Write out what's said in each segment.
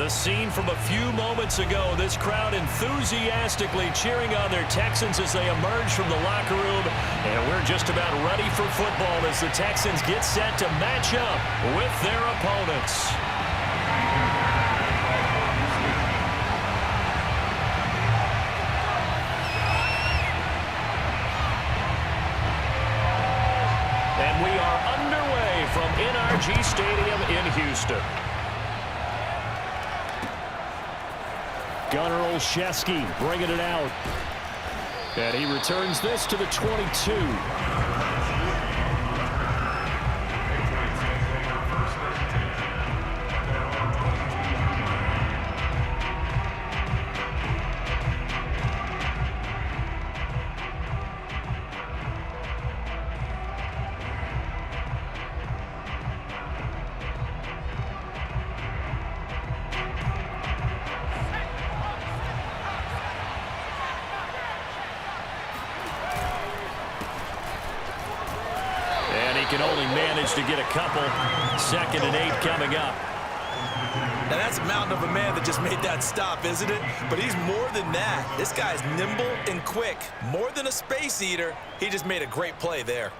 The scene from a few moments ago, this crowd enthusiastically cheering on their Texans as they emerge from the locker room. And we're just about ready for football as the Texans get set to match up with their opponents. And we are underway from NRG Stadium in Houston. Gunnar Olszewski bringing it out. And he returns this to the 22. Can only manage to get a couple. 2nd and 8 coming up. Now that's a mountain of a man that just made that stop, isn't it? But he's more than that. This guy's nimble and quick. More than a space eater. He just made a great play there.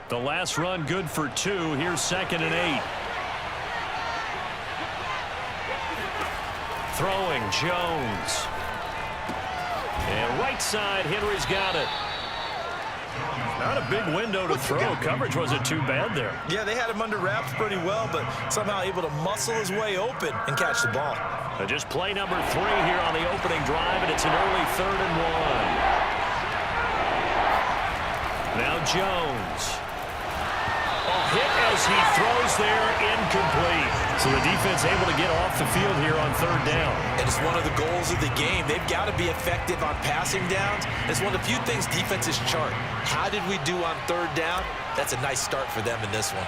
The last run good for 2. Here's 2nd and 8. Throwing Jones. And right side, Henry's got it. Not a big window to throw. Coverage wasn't too bad there. Yeah, they had him under wraps pretty well, but somehow able to muscle his way open and catch the ball. Just play number 3 here on the opening drive, and it's an early 3rd and 1. Now Jones. Hit as he throws there, incomplete. So the defense able to get off the field here on 3rd down. And it's one of the goals of the game. They've got to be effective on passing downs. It's one of the few things defenses chart. How did we do on 3rd down? That's a nice start for them in this one.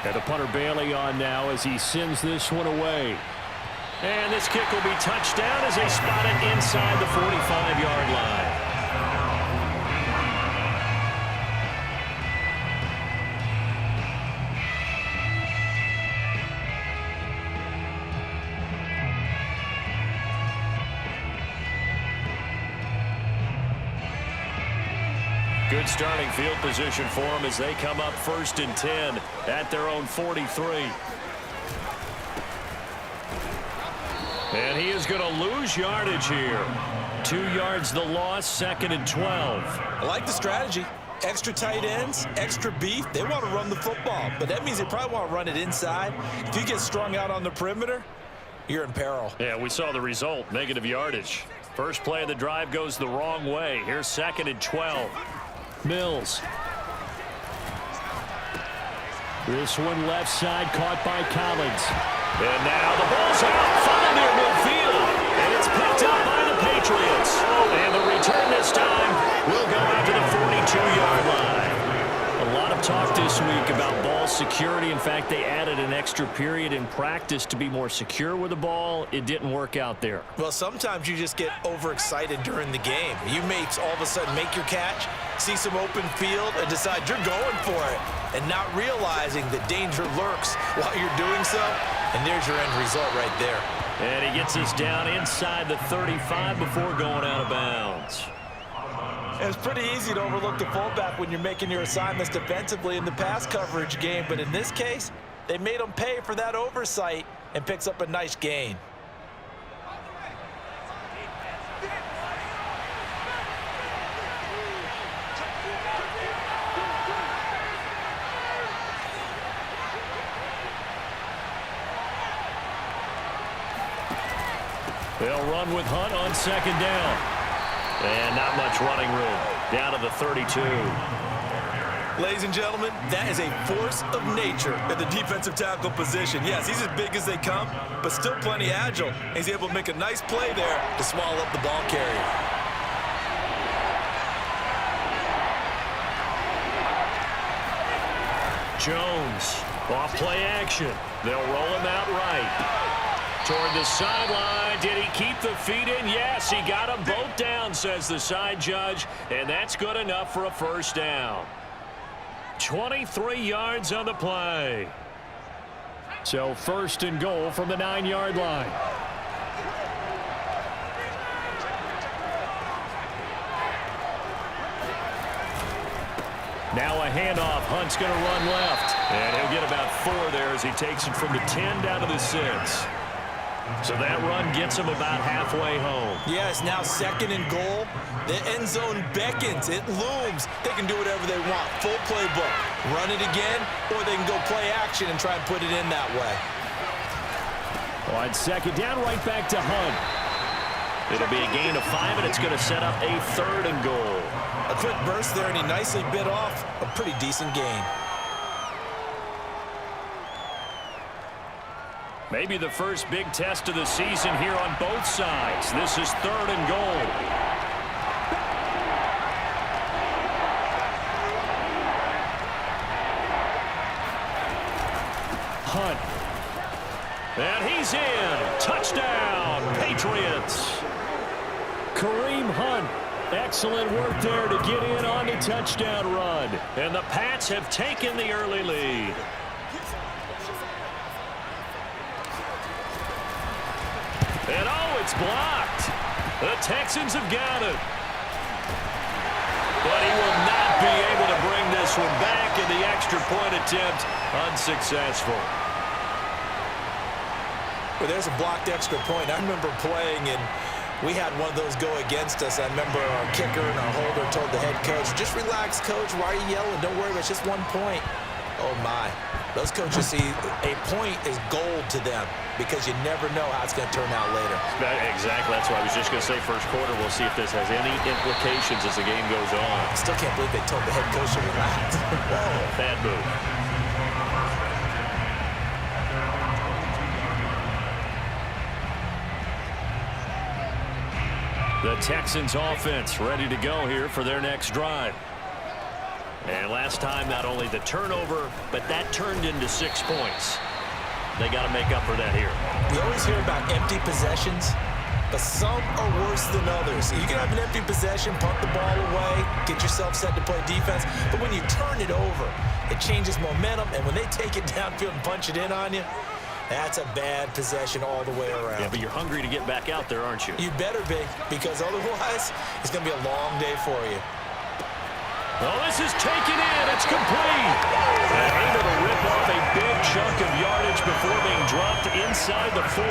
And the punter Bailey on now as he sends this one away. And this kick will be touchdown as they spot it inside the 45-yard line. Good starting field position for them as they come up 1st and 10 at their own 43. And he is going to lose yardage here. 2 yards the loss, 2nd and 12. I like the strategy. Extra tight ends, extra beef. They want to run the football, but that means they probably want to run it inside. If you get strung out on the perimeter, you're in peril. Yeah, we saw the result, negative yardage. First play of the drive goes the wrong way. Here's 2nd and 12. Mills. This one left side caught by Collins. And now the ball's out, far near midfield. And it's picked up by the Patriots. And the return this time will go out to the 42-yard line. A lot of talk this week about ball security. In fact, they added an extra period in practice to be more secure with the ball. It didn't work out there. Well, sometimes you just get overexcited during the game. You may all of a sudden make your catch, see some open field, and decide you're going for it, and not realizing that danger lurks while you're doing so. And there's your end result right there. And he gets us down inside the 35 before going out of bounds. It's pretty easy to overlook the fullback when you're making your assignments defensively in the pass coverage game, but in this case, they made him pay for that oversight and picks up a nice gain. They'll run with Hunt on 2nd down. And not much running room. Down to the 32. Ladies and gentlemen, that is a force of nature at the defensive tackle position. Yes, he's as big as they come, but still plenty agile. He's able to make a nice play there to swallow up the ball carrier. Jones, off play action. They'll roll him out right. Toward the sideline. Did he keep the feet in? Yes, he got them both down, says the side judge, and that's good enough for a 1st down. 23 yards on the play. So 1st and goal from the 9-yard line. Now a handoff. Hunt's going to run left. And he'll get about 4 there as he takes it from the 10 down to the 6. So that run gets him about halfway home. Yes, now 2nd and goal. The end zone beckons. It looms. They can do whatever they want. Full playbook. Run it again, or they can go play action and try and put it in that way. On 2nd down, right back to Hunt. It'll be a gain of 5, and it's going to set up a 3rd and goal. A quick burst there, and he nicely bit off a pretty decent gain. Maybe the first big test of the season here on both sides. This is 3rd and goal. Hunt. And he's in. Touchdown, Patriots. Kareem Hunt. Excellent work there to get in on the touchdown run. And the Pats have taken the early lead. And oh, it's blocked. The Texans have got it. But he will not be able to bring this one back, and the extra point attempt unsuccessful. Well, there's a blocked extra point. I remember playing, and we had one of those go against us. I remember our kicker and our holder told the head coach, just relax, coach. Why are you yelling? Don't worry, it's just 1 point. Oh, my. Those coaches see a point is gold to them because you never know how it's going to turn out later. Exactly. That's why I was just going to say first quarter. We'll see if this has any implications as the game goes on. I still can't believe they told the head coach to relax. Whoa, bad move. The Texans offense ready to go here for their next drive. And last time, not only the turnover, but that turned into 6 points. They got to make up for that here. We always hear about empty possessions, but some are worse than others. You can have an empty possession, punt the ball away, get yourself set to play defense, but when you turn it over, it changes momentum, and when they take it downfield and punch it in on you, that's a bad possession all the way around. Yeah, but you're hungry to get back out there, aren't you? You better be, because otherwise, it's going to be a long day for you. Oh, this is taken in. It's complete. And able to rip off a big chunk of yardage before being dropped inside the 40.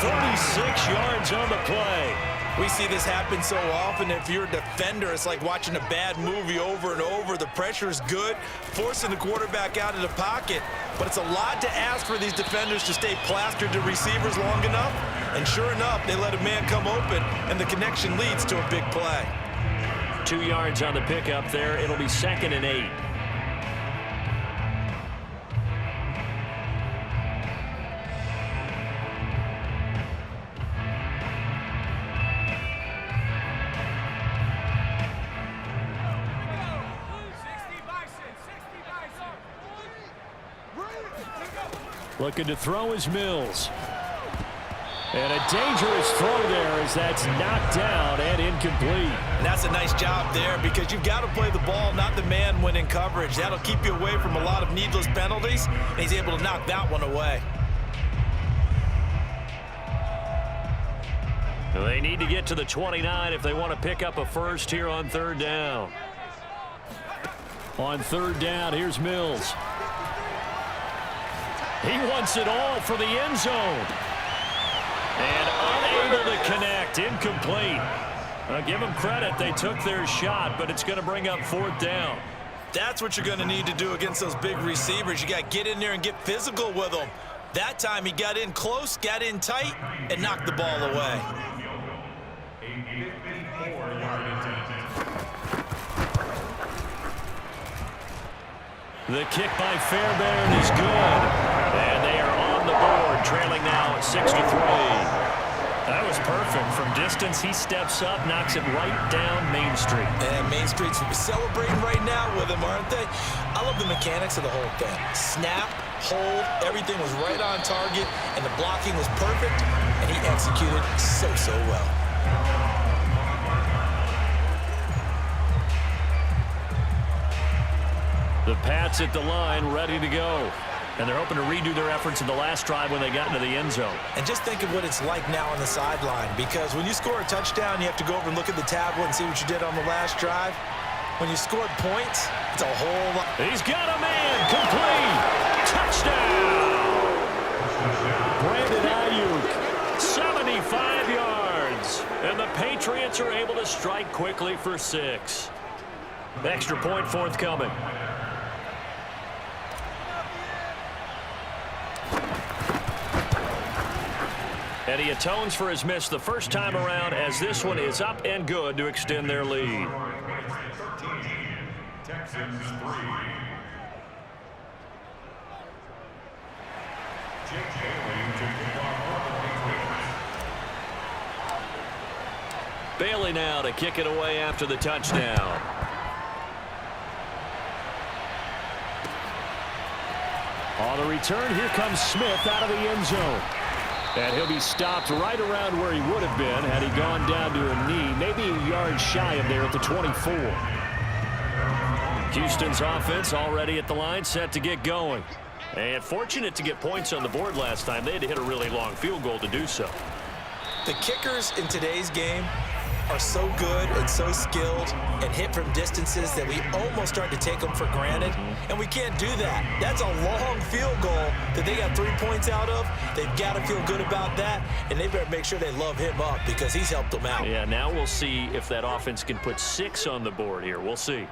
46 yards on the play. We see this happen so often. If you're a defender, it's like watching a bad movie over and over. The pressure is good, forcing the quarterback out of the pocket. But it's a lot to ask for these defenders to stay plastered to receivers long enough. And sure enough, they let a man come open, and the connection leads to a big play. 2 yards on the pickup there. It'll be 2nd and 8. Looking to throw is Mills. And a dangerous throw there as that's knocked down and incomplete. And that's a nice job there because you've got to play the ball, not the man when in coverage. That'll keep you away from a lot of needless penalties, and he's able to knock that one away. They need to get to the 29 if they want to pick up a first here on 3rd down. On 3rd down, here's Mills. He wants it all for the end zone. And unable to connect, incomplete. Give them credit, they took their shot, but it's going to bring up 4th down. That's what you're going to need to do against those big receivers. You got to get in there and get physical with them. That time he got in close, got in tight, and knocked the ball away. The kick by Fairbairn is good. And they are on the board, trailing now at 6-3. That was perfect. From distance, he steps up, knocks it right down Main Street. And Main Street's celebrating right now with him, aren't they? I love the mechanics of the whole thing. Snap, hold, everything was right on target, and the blocking was perfect, and he executed so well. The Pats at the line, ready to go. And they're hoping to redo their efforts in the last drive when they got into the end zone. And just think of what it's like now on the sideline, because when you score a touchdown, you have to go over and look at the tablet and see what you did on the last drive. When you scored points, it's a whole lot. He's got a man, complete, touchdown. Brandon Ayuk, 75 yards. And the Patriots are able to strike quickly for 6. Extra point forthcoming. And he atones for his miss the first time around, as this one is up and good to extend their lead. Texans 3. Bailey now to kick it away after the touchdown. On the return, here comes Smith out of the end zone. And he'll be stopped right around where he would have been had he gone down to a knee, maybe a yard shy of there at the 24. Houston's offense already at the line, set to get going. And fortunate to get points on the board last time. They had to hit a really long field goal to do so. The kickers in today's game are so good and so skilled and hit from distances that we almost start to take them for granted, and we can't do that. That's a long field goal that they got 3 points out of. They've got to feel good about that, and they better make sure they love him up because he's helped them out. Yeah, now we'll see if that offense can put 6 on the board here. We'll see.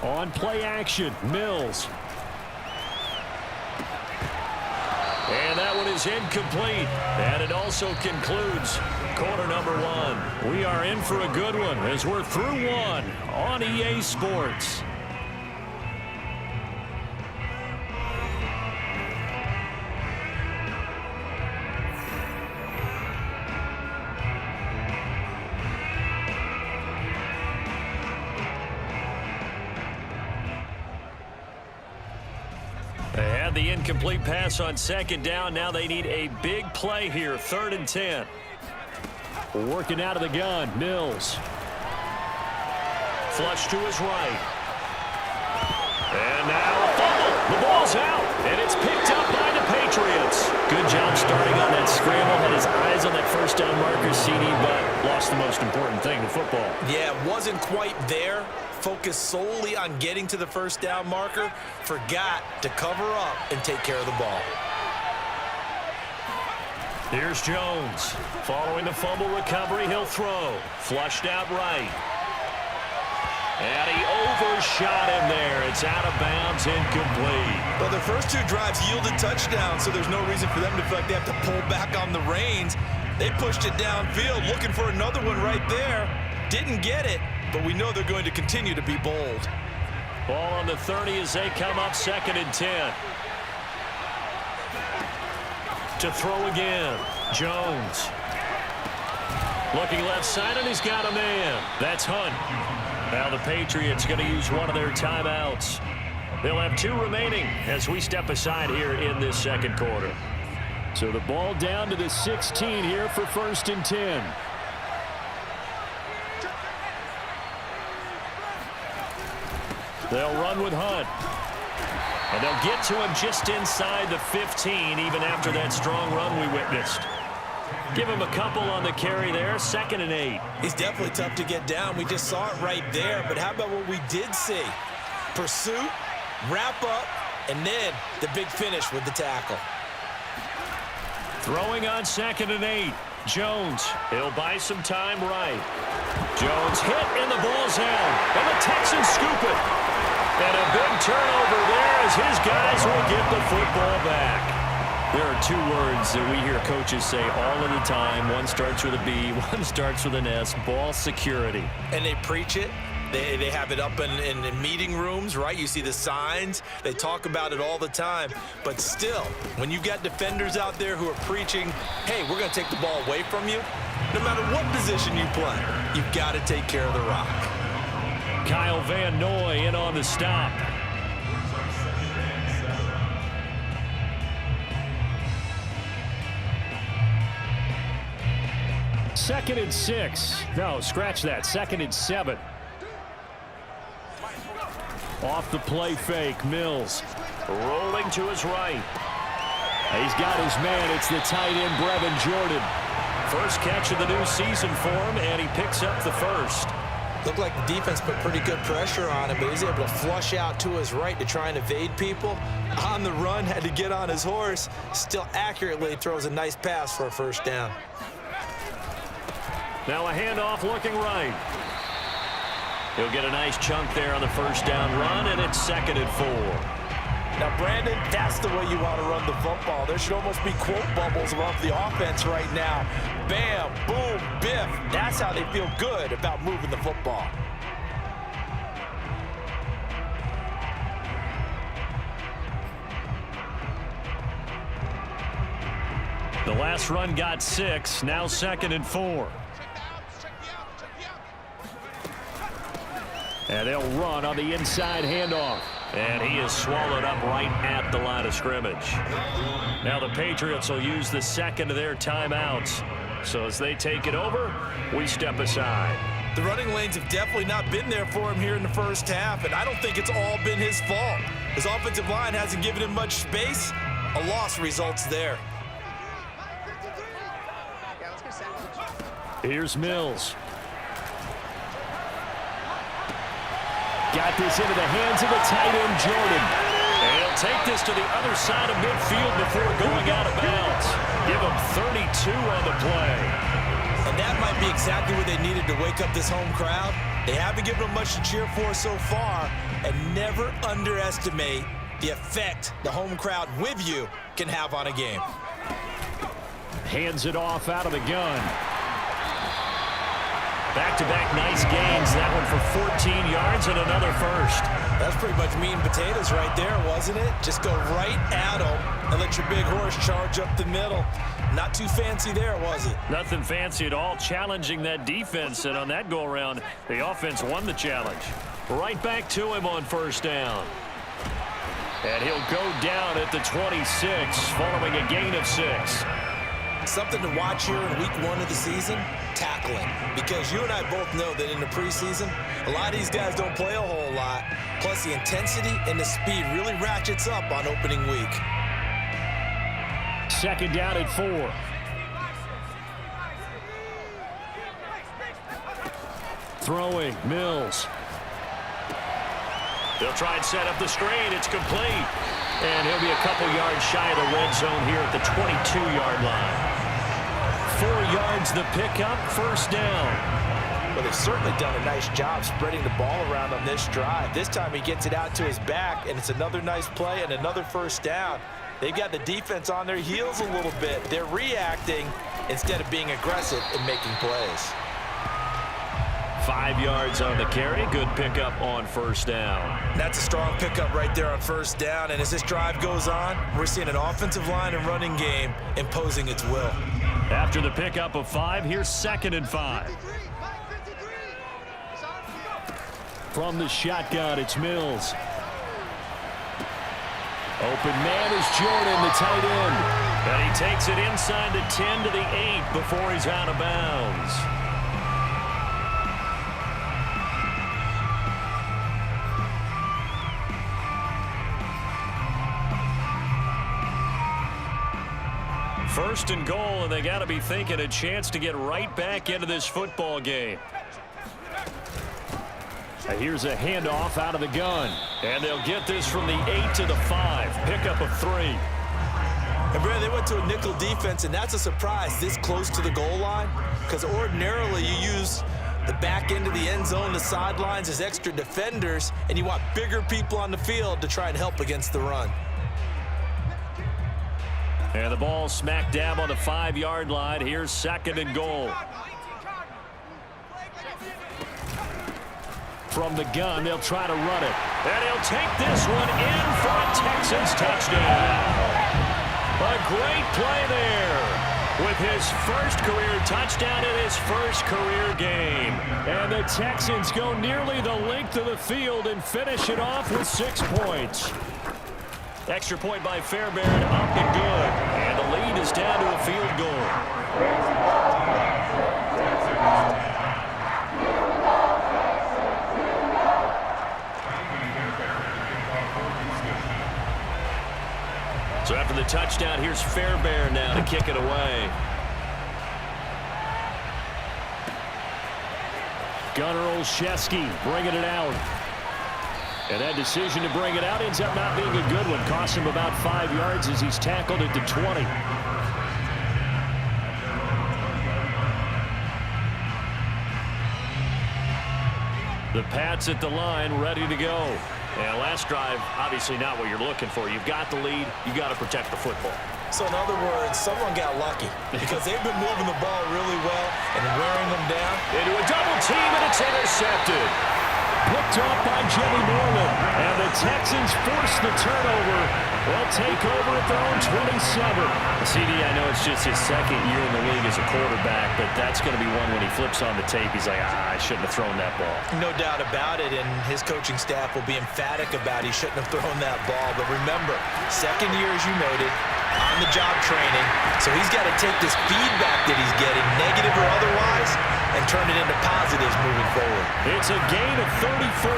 On play action, Mills. And that one is incomplete. And it also concludes quarter number 1. We are in for a good one as we're through 1 on EA Sports. They had the incomplete pass on second down. Now they need a big play here, 3rd and 10. Working out of the gun, Mills. Flush to his right. And now a fumble. The ball's out, and it's picked up by the Patriots. Good job starting on that scramble. Had his eyes on that first down marker, CD, but lost the most important thing, the football. Yeah, wasn't quite there. Focused solely on getting to the first down marker. Forgot to cover up and take care of the ball. Here's Jones. Following the fumble recovery, he'll throw. Flushed out right. And he overshot him there. It's out of bounds, incomplete. Well, the first 2 drives yielded touchdowns, so there's no reason for them to feel like they have to pull back on the reins. They pushed it downfield, looking for another one right there. Didn't get it, but we know they're going to continue to be bold. Ball on the 30 as they come up 2nd and 10. To throw again, Jones. Looking left side, and he's got a man. That's Hunt. Now the Patriots going to use one of their timeouts. They'll have 2 remaining as we step aside here in this second quarter. So the ball down to the 16 here for 1st and 10. They'll run with Hunt. And they'll get to him just inside the 15, even after that strong run we witnessed. Give him a couple on the carry there, 2nd and 8. He's definitely tough to get down. We just saw it right there. But how about what we did see? Pursuit, wrap up, and then the big finish with the tackle. Throwing on 2nd and 8. Jones, he'll buy some time right. Jones hit, and the ball's out. And the Texans scoop it. And a big turnover there as his guys will get the football back. There are 2 words that we hear coaches say all of the time. One starts with a B, one starts with an S, ball security. And they preach it. They have it up in meeting rooms, right? You see the signs. They talk about it all the time. But still, when you've got defenders out there who are preaching, hey, we're going to take the ball away from you, no matter what position you play, you've got to take care of the rock. Kyle Van Noy in on the stop. Second and 6. No, scratch that. 2nd and 7. Off the play fake, Mills. Rolling to his right. He's got his man. It's the tight end, Brevin Jordan. First catch of the new season for him, and he picks up the first. Looked like the defense put pretty good pressure on him, but he's able to flush out to his right to try and evade people. On the run, had to get on his horse. Still accurately throws a nice pass for a first down. Now a handoff looking right. He'll get a nice chunk there on the first down run, and it's 2nd and 4. Now, Brandon, that's the way you want to run the football. There should almost be quote bubbles above the offense right now. Bam, boom, biff. That's how they feel good about moving the football. The last run got 6, now 2nd and 4. And they'll run on the inside handoff. And he is swallowed up right at the line of scrimmage. Now the Patriots will use the second of their timeouts. So as they take it over, we step aside. The running lanes have definitely not been there for him here in the first half, and I don't think it's all been his fault. His offensive line hasn't given him much space. A loss results there. Here's Mills. Got this into the hands of the tight end, Jordan. And he'll take this to the other side of midfield before going out of bounds. Give him 32 on the play. And that might be exactly what they needed to wake up this home crowd. They haven't given them much to cheer for so far, and never underestimate the effect the home crowd with you can have on a game. Hands it off out of the gun. Back-to-back nice gains. That one for 14 yards and another first. That's pretty much meat and potatoes right there, wasn't it? Just go right at them and let your big horse charge up the middle. Not too fancy there, was it? Nothing fancy at all, challenging that defense. And on that go-around, the offense won the challenge. Right back to him on first down. And he'll go down at the 26 following a gain of 6. Something to watch here in week 1 of the season, tackling. Because you and I both know that in the preseason, a lot of these guys don't play a whole lot. Plus the intensity and the speed really ratchets up on opening week. 2nd down at 4. Throwing, Mills. They'll try and set up the screen. It's complete. And he'll be a couple yards shy of the red zone here at the 22-yard line. 4 yards the pickup, first down. Well, they've certainly done a nice job spreading the ball around on this drive. This time he gets it out to his back, and it's another nice play and another first down. They've got the defense on their heels a little bit. They're reacting instead of being aggressive and making plays. 5 yards on the carry. Good pickup on first down. That's a strong pickup right there on first down. And as this drive goes on, we're seeing an offensive line and running game imposing its will. After the pickup of 5, here's 2nd and 5. From the shotgun, it's Mills. Open man is Jordan, the tight end. And he takes it inside the 10 to the 8 before he's out of bounds. First and goal, and they got to be thinking a chance to get right back into this football game. Here's a handoff out of the gun. And they'll get this from the 8 to the 5. Pickup of 3. And Brad, they went to a nickel defense, and that's a surprise this close to the goal line. Because ordinarily you use the back end of the end zone, the sidelines as extra defenders, and you want bigger people on the field to try and help against the run. And the ball smack dab on the 5-yard line. Here's 2nd and goal. From the gun, they'll try to run it. And he'll take this one in for a Texans touchdown. A great play there with his first career touchdown in his first career game. And the Texans go nearly the length of the field and finish it off with 6 points. Extra point by Fairbairn, up and good. And the lead is down to a field goal. So after the touchdown, here's Fairbairn now to kick it away. Gunnar Olszewski bringing it out. And that decision to bring it out ends up not being a good one. Cost him about 5 yards as he's tackled at the 20. The Pats at the line, ready to go. And last drive, obviously not what you're looking for. You've got the lead. You got to protect the football. So in other words, someone got lucky because they've been moving the ball really well and wearing them down. Into a double team, and it's intercepted. Picked off by Jimmy Norman. And the Texans force the turnover. They'll take over at their own 27. CD, I know it's just his second year in the league as a quarterback, but that's going to be one when he flips on the tape. He's like, I shouldn't have thrown that ball. No doubt about it, and his coaching staff will be emphatic about he shouldn't have thrown that ball. But remember, second year, as you noted, on-the-job training, so he's got to take this feedback that he's getting, negative or otherwise, and turn it into positives moving forward. It's a gain of 34.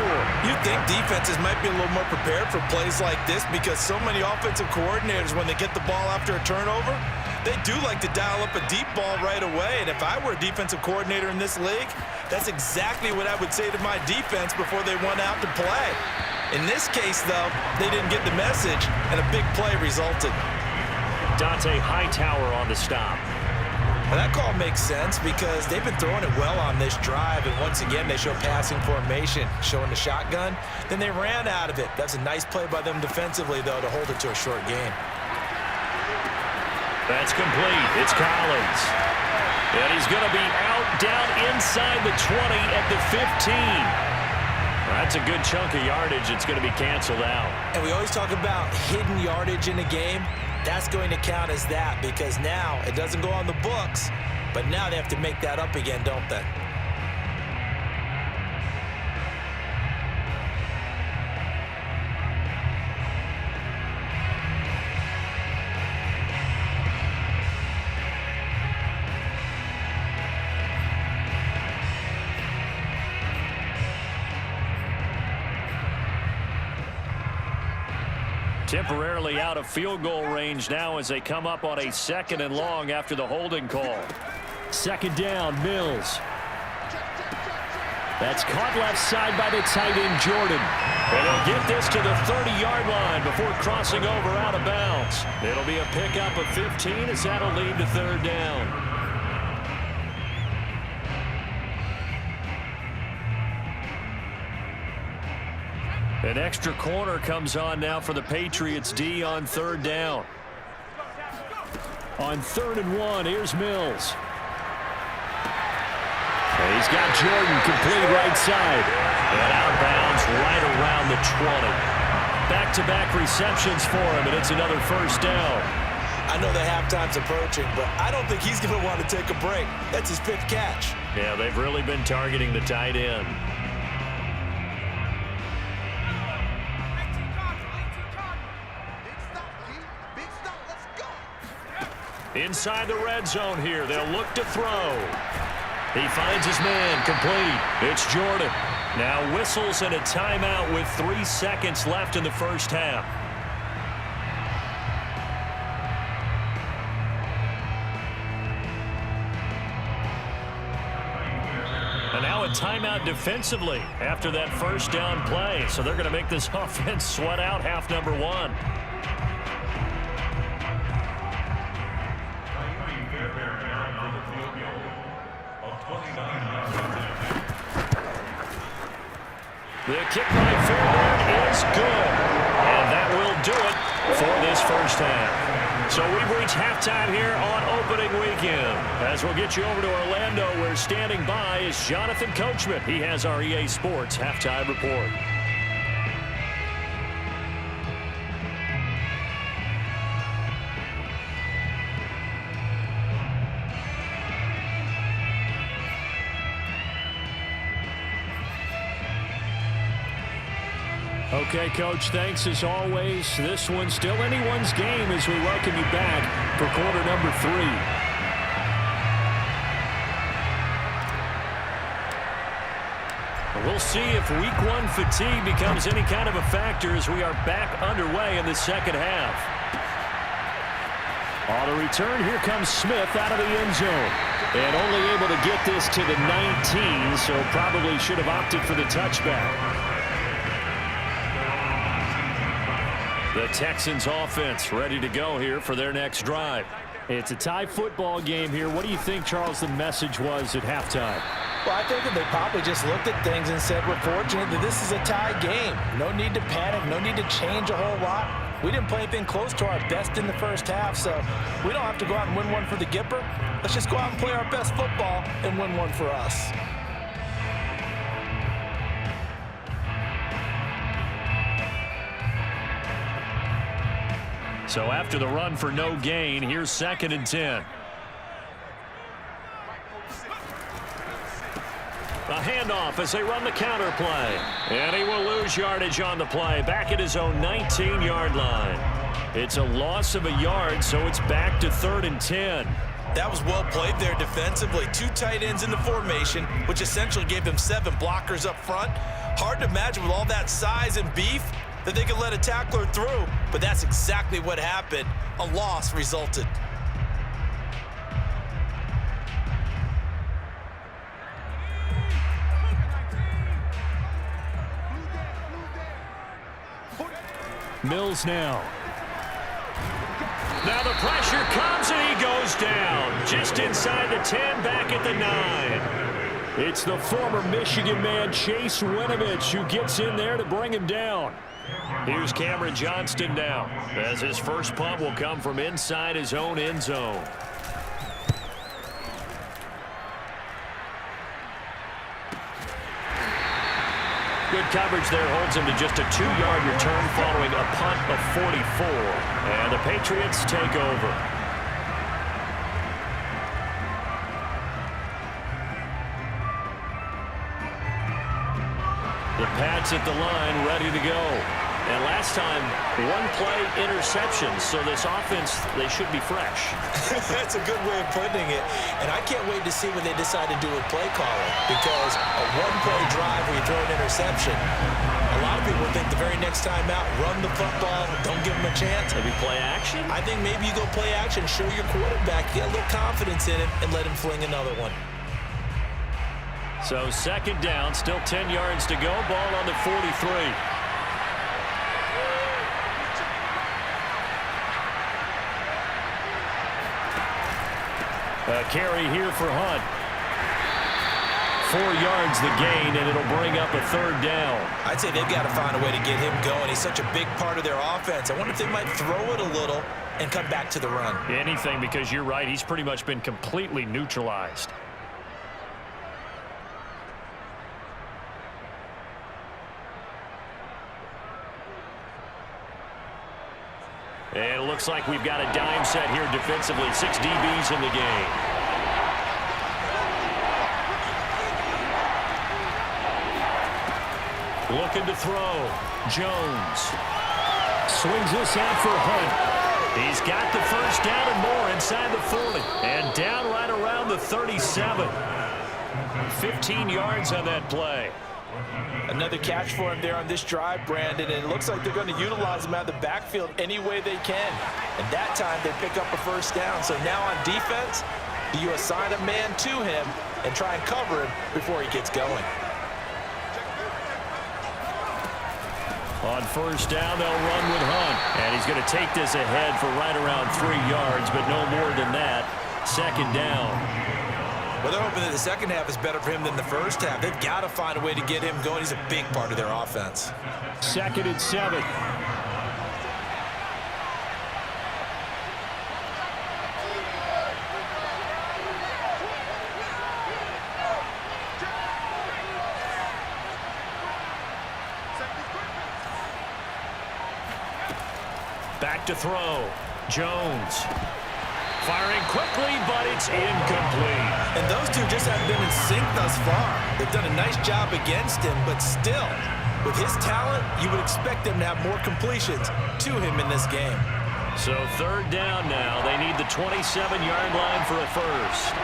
You'd think defenses might be a little more prepared for plays like this because so many offensive coordinators, when they get the ball after a turnover, they do like to dial up a deep ball right away. And if I were a defensive coordinator in this league, that's exactly what I would say to my defense before they went out to play. In this case, though, they didn't get the message, and a big play resulted. Dante Hightower on the stop. Well, that call makes sense because they've been throwing it well on this drive, and once again, they show passing formation, showing the shotgun. Then they ran out of it. That's a nice play by them defensively, though, to hold it to a short game. That's complete. It's Collins. And he's going to be out down inside the 20 at the 15. That's a good chunk of yardage. It's going to be canceled out. And we always talk about hidden yardage in a game. That's going to count as that because now it doesn't go on the books, but now they have to make that up again, don't they? Temporarily out of field goal range now as they come up on a 2nd and long after the holding call. 2nd down, Mills. That's caught left side by the tight end, Jordan. And they'll get this to the 30-yard line before crossing over out of bounds. It'll be a pickup of 15 as that'll lead to 3rd down. An extra corner comes on now for the Patriots D on 3rd down. On 3rd and 1, here's Mills. And he's got Jordan complete right side. And out of bounds right around the 20. Back-to-back receptions for him, and it's another 1st down. I know the halftime's approaching, but I don't think he's going to want to take a break. That's his 5th catch. Yeah, they've really been targeting the tight end. Inside the red zone here. They'll look to throw. He finds his man complete. It's Jordan. Now whistles and a timeout with 3 seconds left in the 1st half. And now a timeout defensively after that 1st down play. So they're going to make this offense sweat out half number 1. The kick by Fairbairn is good. And that will do it for this 1st half. So we've reached halftime here on opening weekend. As we'll get you over to Orlando, where standing by is Jonathan Coachman. He has our EA Sports halftime report. Okay, Coach, thanks as always. This one's still anyone's game as we welcome you back for quarter number 3. We'll see if week 1 fatigue becomes any kind of a factor as we are back underway in the 2nd half. On the return, here comes Smith out of the end zone. And only able to get this to the 19, so probably should have opted for the touchback. The Texans offense ready to go here for their next drive. It's a tie football game here. What do you think, Charles, the message was at halftime? Well, I think that they probably just looked at things and said, we're fortunate that this is a tie game. No need to panic, no need to change a whole lot. We didn't play anything close to our best in the first half, so we don't have to go out and win one for the Gipper. Let's just go out and play our best football and win one for us. So after the run for no gain, here's 2nd and 10. A handoff as they run the counter play. And he will lose yardage on the play, back at his own 19-yard line. It's a loss of a yard, so it's back to 3rd and 10. That was well played there defensively. 2 tight ends in the formation, which essentially gave them 7 blockers up front. Hard to imagine with all that size and beef that they could let a tackler through, but that's exactly what happened. A loss resulted. Mills now. Now the pressure comes and he goes down. Just inside the 10, back at the 9. It's the former Michigan man, Chase Winovich, who gets in there to bring him down. Here's Cameron Johnston now, as his first punt will come from inside his own end zone. Good coverage there holds him to just a 2-yard return following a punt of 44. And the Patriots take over. The Pats at the line ready to go. And last time, 1-play interception, so this offense, they should be fresh. That's a good way of putting it. And I can't wait to see what they decide to do with play calling, because a 1-play drive where you throw an interception, a lot of people think the very next time out, run the football, don't give them a chance. Maybe play action? I think maybe you go play action, show your quarterback, get a little confidence in him, and let him fling another one. So 2nd down, still 10 yards to go, ball on the 43. A carry here for Hunt. 4 yards the gain, and it'll bring up a 3rd down. I'd say they've got to find a way to get him going. He's such a big part of their offense. I wonder if they might throw it a little and come back to the run. Anything, because you're right. He's pretty much been completely neutralized. And it looks like we've got a dime set here defensively. 6 DBs in the game. Looking to throw. Jones. Swings this out for Hunt. He's got the first down and more inside the 40. And down right around the 37. 15 yards on that play. Another catch for him there on this drive, Brandon, and it looks like they're going to utilize him out of the backfield any way they can. And that time they pick up a first down. So now on defense, do you assign a man to him and try and cover him before he gets going? On first down, they'll run with Hunt. And he's going to take this ahead for right around 3 yards, but no more than that. 2nd down. Well, they're hoping that the second half is better for him than the first half. They've got to find a way to get him going. He's a big part of their offense. 2nd and 7. Back to throw. Jones. Firing quickly, but it's incomplete. And those two just haven't been in sync thus far. They've done a nice job against him, but still, with his talent, you would expect them to have more completions to him in this game. So 3rd down now. They need the 27-yard line for a first.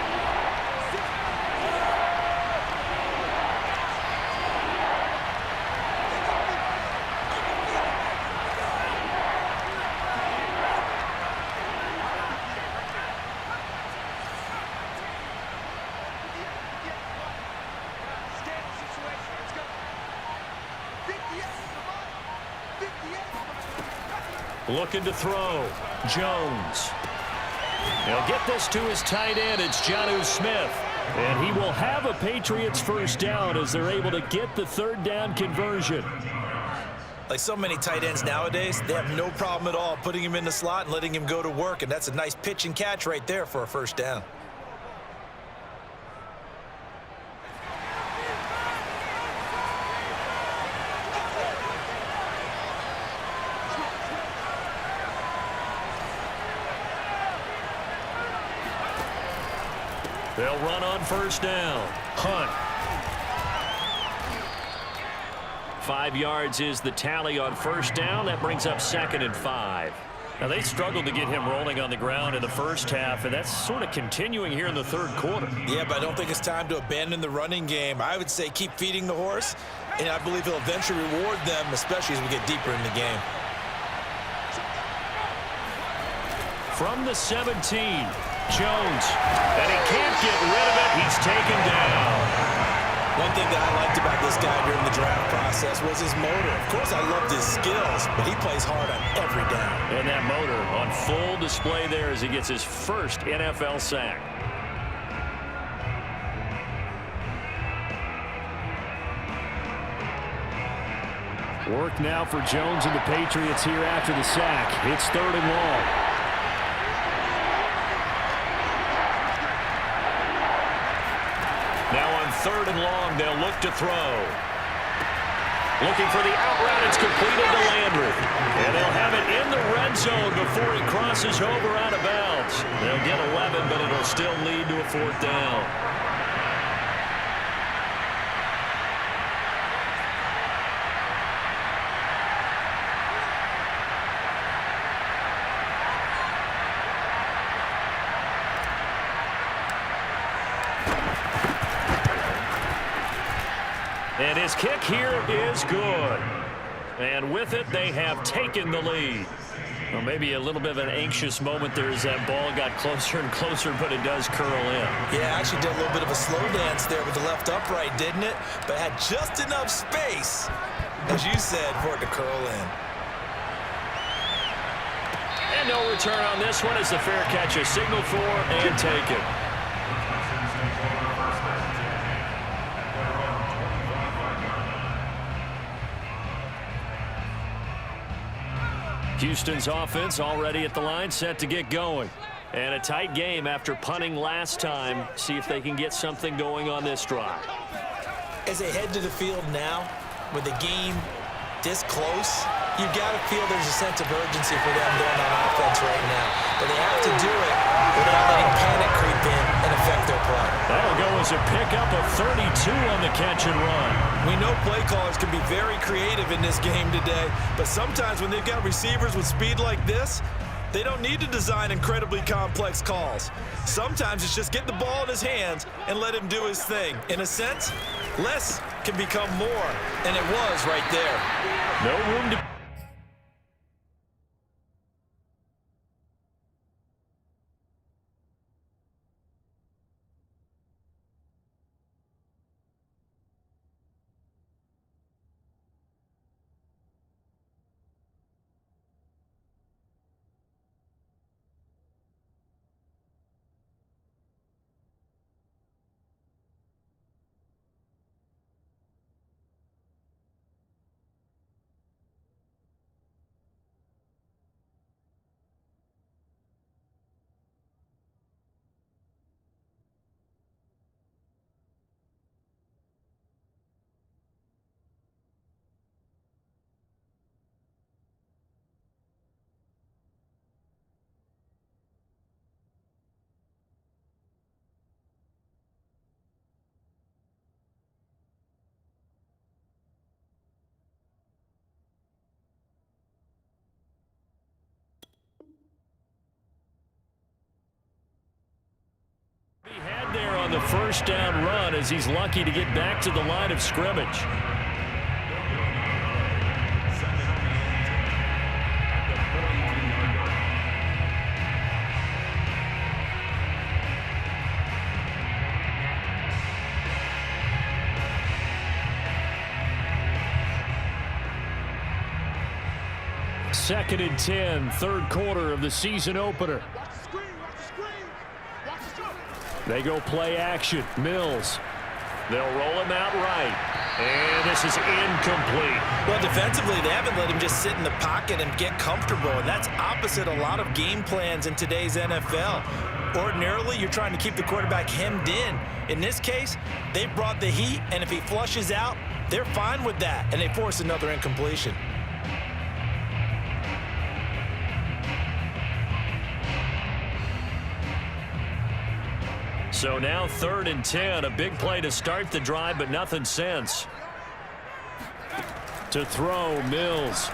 Looking to throw. Jones. He'll get this to his tight end. It's Jonnu Smith. And he will have a Patriots first down as they're able to get the third down conversion. Like so many tight ends nowadays, they have no problem at all putting him in the slot and letting him go to work. And that's a nice pitch and catch right there for a first down. They'll run on first down. Hunt. 5 yards is the tally on first down. That brings up 2nd and 5. Now, they struggled to get him rolling on the ground in the first half, and that's sort of continuing here in the third quarter. Yeah, but I don't think it's time to abandon the running game. I would say keep feeding the horse, and I believe he'll eventually reward them, especially as we get deeper in the game. From the 17, Jones, and he can't get rid of it. He's taken down. One thing that I liked about this guy during the draft process was his motor. Of course, I loved his skills, but he plays hard on every down. And that motor on full display there as he gets his first NFL sack. Work now for Jones and the Patriots here after the sack. It's 3rd and long. Now on 3rd and long, they'll look to throw. Looking for the out route. It's completed to Landry. And they'll have it in the red zone before he crosses over out of bounds. They'll get 11, but it'll still lead to a 4th down. And his kick here is good. And with it, they have taken the lead. Well, maybe a little bit of an anxious moment there as that ball got closer and closer, but it does curl in. Yeah, actually did a little bit of a slow dance there with the left upright, didn't it? But had just enough space, as you said, for it to curl in. And no return on this one as the fair catch is signaled for and taken. Houston's offense already at the line, set to get going. And a tight game after punting last time. See if they can get something going on this drive. As they head to the field now, with the game this close, you've got to feel there's a sense of urgency for them going on offense right now. But they have to do it without letting panic creep in and affect their play. That'll go as a pickup of 32 on the catch and run. We know play callers can be very creative in this game today, but sometimes when they've got receivers with speed like this, they don't need to design incredibly complex calls. Sometimes it's just get the ball in his hands and let him do his thing. In a sense, less can become more, and it was right there. No room to... He had there on the first down run as he's lucky to get back to the line of scrimmage. 2nd and 10, third quarter of the season opener. They go play action. Mills. They'll roll him out right. And this is incomplete. Well, defensively, they haven't let him just sit in the pocket and get comfortable, and that's opposite a lot of game plans in today's NFL. Ordinarily, you're trying to keep the quarterback hemmed in. In this case, they brought the heat, and if he flushes out, they're fine with that, and they force another incompletion. So now 3rd and 10, a big play to start the drive, but nothing since. To throw, Mills.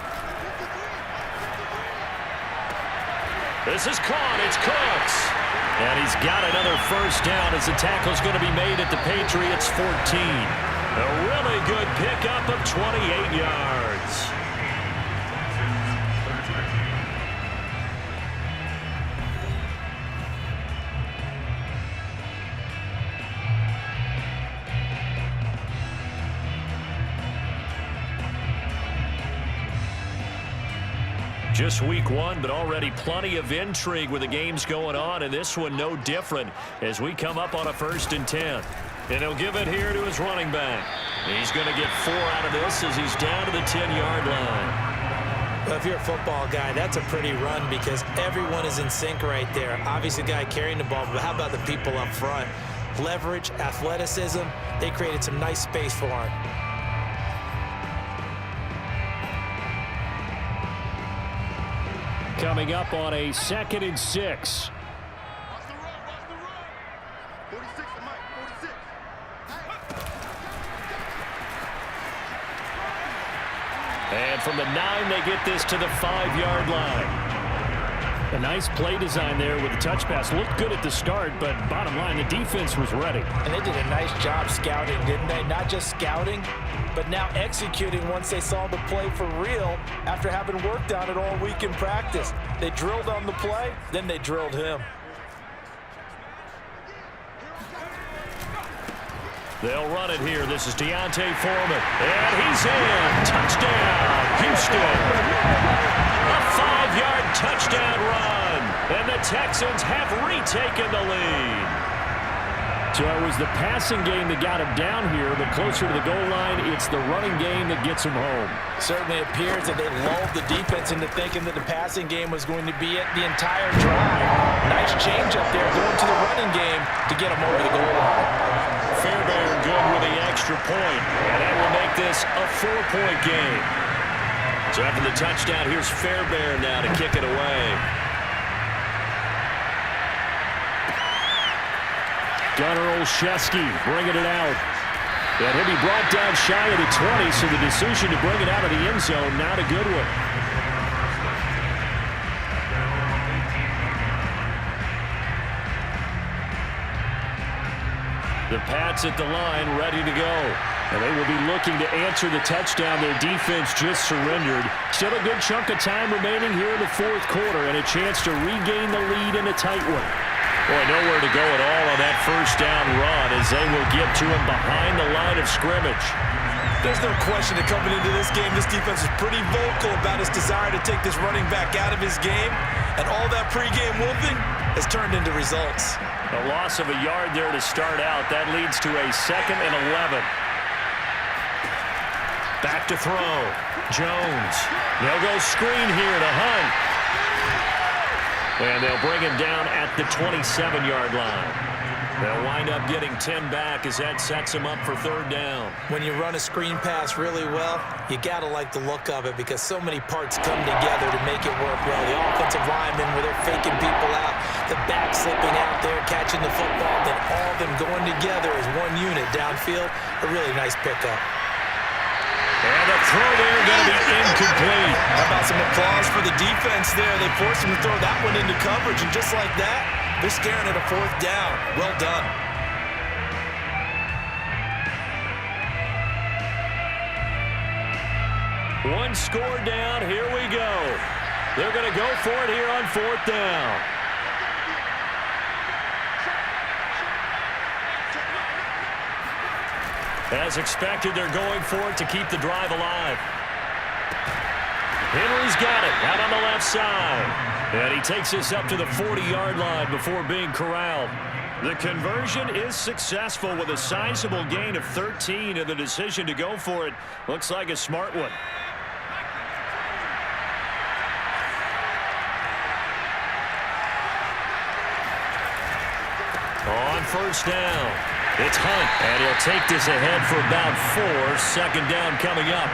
This is caught. It's Cooks. And he's got another first down as the tackle's going to be made at the Patriots' 14. A really good pickup of 28 yards. Just week 1, but already plenty of intrigue with the games going on, and this one no different as we come up on a 1st and 10. And he'll give it here to his running back. He's going to get 4 out of this as he's down to the 10-yard line. Well, if you're a football guy, that's a pretty run because everyone is in sync right there. Obviously, the guy carrying the ball, but how about the people up front? Leverage, athleticism, they created some nice space for him. Coming up on a 2nd and 6. And from the 9, they get this to the 5-yard line. A nice play design there with the touch pass. Looked good at the start, but bottom line, the defense was ready. And they did a nice job scouting, didn't they? Not just scouting, but now executing once they saw the play for real after having worked on it all week in practice. They drilled on the play, then they drilled him. They'll run it here. This is Deontay Foreman. And he's in. Touchdown, Houston. A 5-yard touchdown run. And the Texans have retaken the lead. So it was the passing game that got him down here, but closer to the goal line, it's the running game that gets him home. Certainly appears that they lulled the defense into thinking that the passing game was going to be it the entire drive. Nice change up there going to the running game to get him over the goal line. Fairbairn good with the extra point, and that will make this a 4-point game. So after the touchdown, here's Fairbairn now to kick it away. Gunnar Olszewski bringing it out. And he'll be brought down shy of the 20, so the decision to bring it out of the end zone, not a good one. The Pats at the line, ready to go. And they will be looking to answer the touchdown their defense just surrendered. Still a good chunk of time remaining here in the 4th quarter and a chance to regain the lead in a tight one. Boy, nowhere to go at all on that first down run as they will get to him behind the line of scrimmage. There's no question that coming into this game, this defense is pretty vocal about its desire to take this running back out of his game. And all that pregame wolfing has turned into results. A loss of a yard there to start out. That leads to a 2nd and 11. Back to throw. Jones. They'll go screen here to Hunt. And they'll bring him down at the 27-yard line. They'll wind up getting 10 back as that sets him up for 3rd down. When you run a screen pass really well, you got to like the look of it because so many parts come together to make it work well. The offensive linemen where they're faking people out, the back slipping out there, catching the football, then all of them going together as one unit downfield. A really nice pickup. And the throw there going to be incomplete. How about some applause for the defense there? They forced him to throw that one into coverage, and just like that, they're staring at a 4th down. Well done. One score down. Here we go. They're going to go for it here on 4th down. As expected, they're going for it to keep the drive alive. Henry's got it. Out on the left side. And he takes us up to the 40-yard line before being corralled. The conversion is successful with a sizable gain of 13, and the decision to go for it looks like a smart one. On first down, it's Hunt, and he'll take this ahead for about 4. Second down coming up.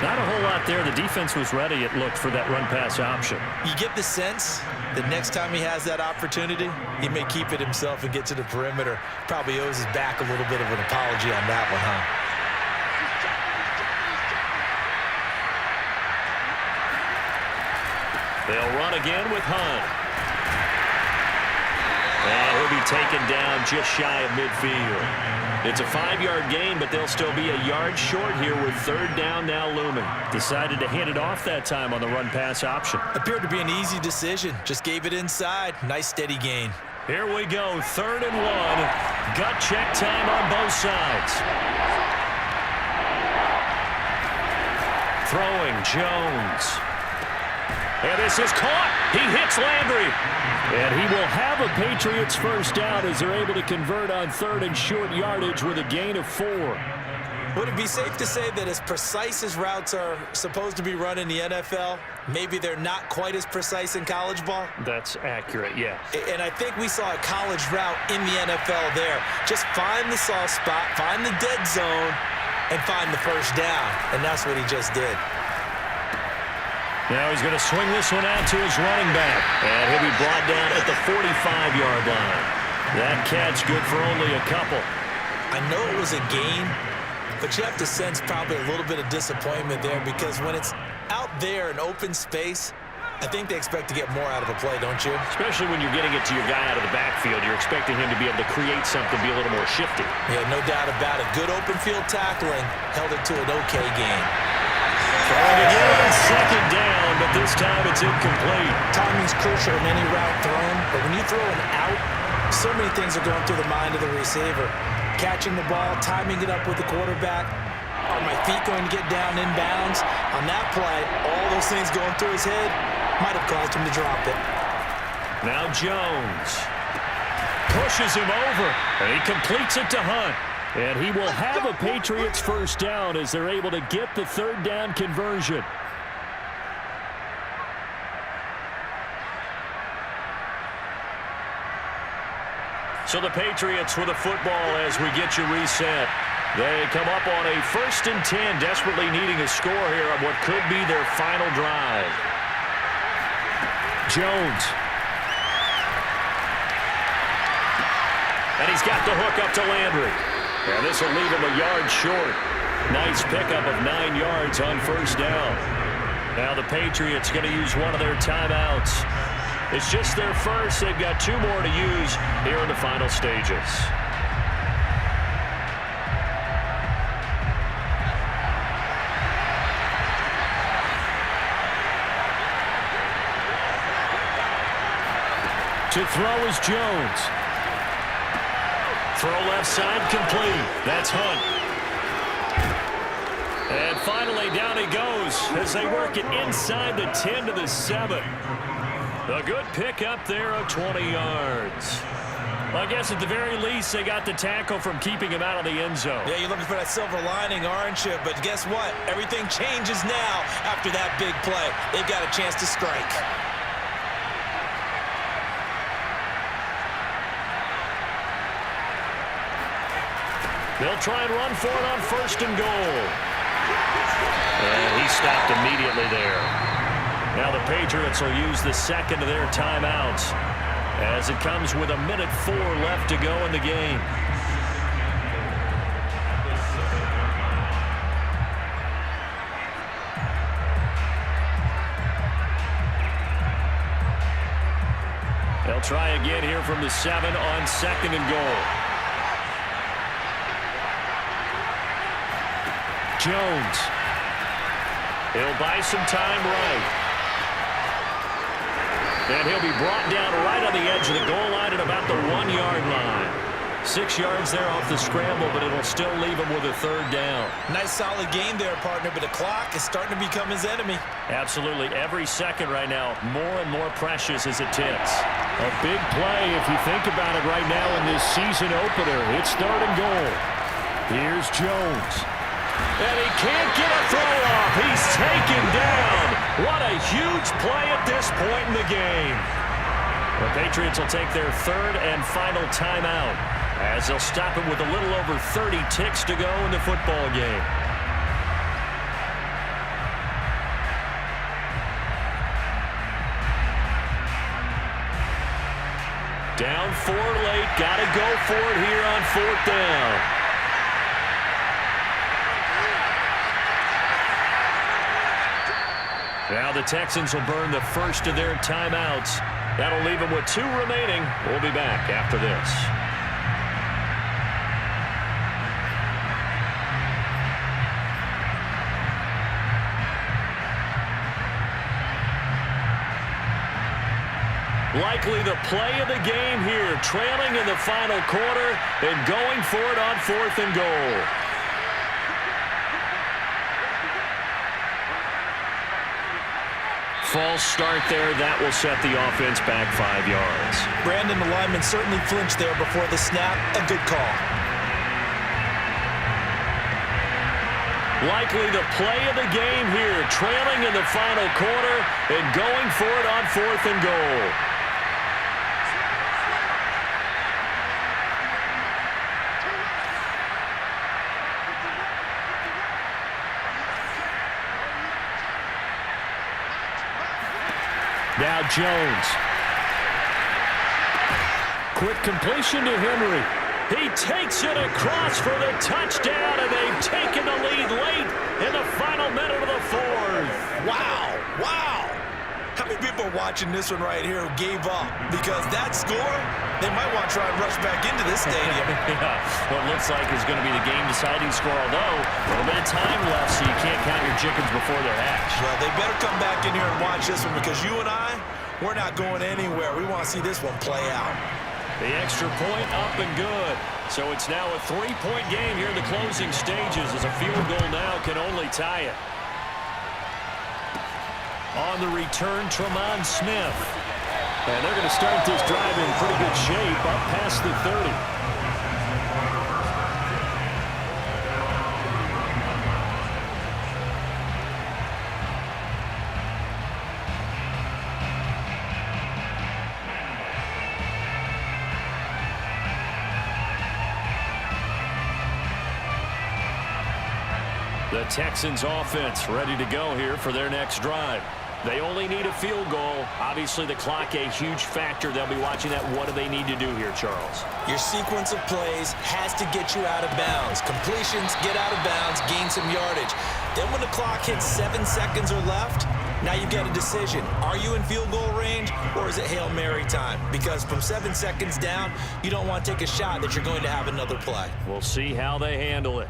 Not a whole lot there. The defense was ready, it looked, for that run-pass option. You get the sense that next time he has that opportunity, he may keep it himself and get to the perimeter. Probably owes his back a little bit of an apology on that one, huh? They'll run again with Hunt. And he'll be taken down just shy of midfield. It's a 5-yard gain, but they'll still be a yard short here with third down now looming. Decided to hand it off that time on the run-pass option. Appeared to be an easy decision. Just gave it inside. Nice steady gain. Here we go, 3rd and 1. Gut check time on both sides. Throwing, Jones. And this is caught. He hits Landry. And he will have a Patriots first down as they're able to convert on 3rd and short yardage with a gain of 4. Would it be safe to say that as precise as routes are supposed to be run in the NFL, maybe they're not quite as precise in college ball? That's accurate, yeah. And I think we saw a college route in the NFL there. Just find the soft spot, find the dead zone, and find the first down. And that's what he just did. Now he's going to swing this one out to his running back. And he'll be brought down at the 45-yard line. That catch good for only a couple. I know it was a gain, but you have to sense probably a little bit of disappointment there because when it's out there in open space, I think they expect to get more out of a play, don't you? Especially when you're getting it to your guy out of the backfield. You're expecting him to be able to create something, be a little more shifty. Yeah, no doubt about it. Good open field tackling held it to an okay gain. Throwing again on second down, but this time it's incomplete. Timing's crucial in any route thrown, but when you throw an out, so many things are going through the mind of the receiver. Catching the ball, timing it up with the quarterback. Are my feet going to get down inbounds? On that play, all those things going through his head might have caused him to drop it. Now Jones pushes him over, and he completes it to Hunt. And he will have a Patriots first down as they're able to get the third down conversion. So the Patriots with a football as we get you reset. They come up on a 1st and 10, desperately needing a score here on what could be their final drive. Jones. And he's got the hook up to Landry. And this will leave him a yard short. Nice pickup of 9 yards on first down. Now the Patriots going to use one of their timeouts. It's just their first. They've got 2 more to use here in the final stages. To throw is Jones. Throw left side complete. That's Hunt. And finally down he goes as they work it inside the 10 to the 7. A good pick up there of 20 yards. Well, I guess at the very least they got the tackle from keeping him out of the end zone. Yeah, you're looking for that silver lining, aren't you? But guess what? Everything changes now after that big play. They've got a chance to strike. They'll try and run for it on 1st and goal. And he stopped immediately there. Now the Patriots will use the second of their timeouts as it comes with 1:04 left to go in the game. They'll try again here from the 7 on 2nd and goal. Jones. He'll buy some time right. And he'll be brought down right on the edge of the goal line at about the 1-yard line. 6 yards there off the scramble, but it'll still leave him with a 3rd down. Nice solid game there, partner, but the clock is starting to become his enemy. Absolutely. Every second right now, more and more precious as it ticks. A big play if you think about it right now in this season opener. It's 3rd and goal. Here's Jones. And he can't get a throw off. He's taken down. What a huge play at this point in the game. The Patriots will take their 3rd and final timeout, as they'll stop it with a little over 30 ticks to go in the football game. Down 4 late. Got to go for it here on 4th down. Now the Texans will burn the first of their timeouts. That'll leave them with 2 remaining. We'll be back after this. Likely the play of the game here, trailing in the final quarter and going for it on 4th and goal. False start there. That will set the offense back 5 yards. Brandon, the lineman certainly flinched there before the snap. A good call. Likely the play of the game here, trailing in the final quarter and going for it on 4th and goal. Now Jones. Quick completion to Henry. He takes it across for the touchdown, and they've taken the lead late in the final minute of the 4th. Wow. Wow. How many people are watching this one right here who gave up? Because that score, they might want to try and rush back into this stadium. Yeah, what looks like is going to be the game-deciding score, although a little bit of time left, so you can't count your chickens before they're hatched. Well, they better come back in here and watch this one, because you and I, we're not going anywhere. We want to see this one play out. The extra point up and good. So it's now a 3-point game here in the closing stages, as a field goal now can only tie it. On the return, Tremont Smith. And they're going to start this drive in pretty good shape, up past the 30. The Texans offense ready to go here for their next drive. They only need a field goal. Obviously, the clock a huge factor. They'll be watching that. What do they need to do here, Charles? Your sequence of plays has to get you out of bounds. Completions, get out of bounds, gain some yardage. Then when the clock hits 7 seconds or left, now you've got a decision. Are you in field goal range, or is it Hail Mary time? Because from 7 seconds down, you don't want to take a shot that you're going to have another play. We'll see how they handle it.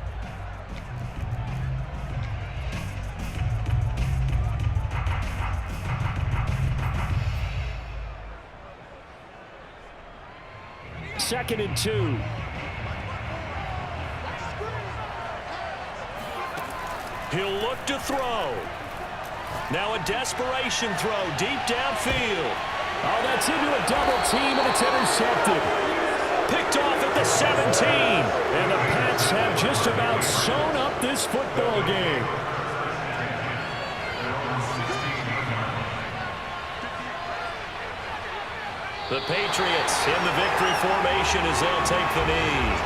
Second and 2. He'll look to throw. Now a desperation throw deep downfield. Oh, that's into a double team, and it's intercepted. Picked off at the 17. And the Pats have just about sewn up this football game. The Patriots in the victory formation as they'll take the knee.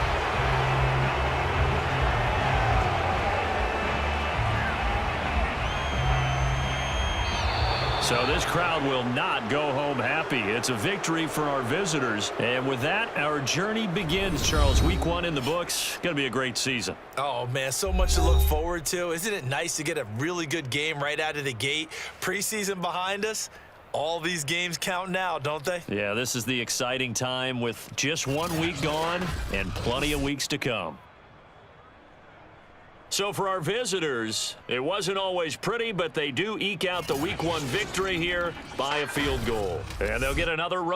So this crowd will not go home happy. It's a victory for our visitors. And with that, our journey begins, Charles. Week 1 in the books. Going to be a great season. Oh, man, so much to look forward to. Isn't it nice to get a really good game right out of the gate? Preseason behind us. All these games count now, don't they? Yeah, this is the exciting time with just 1 week gone and plenty of weeks to come. So for our visitors, it wasn't always pretty, but they do eke out the Week 1 victory here by a field goal. And they'll get another road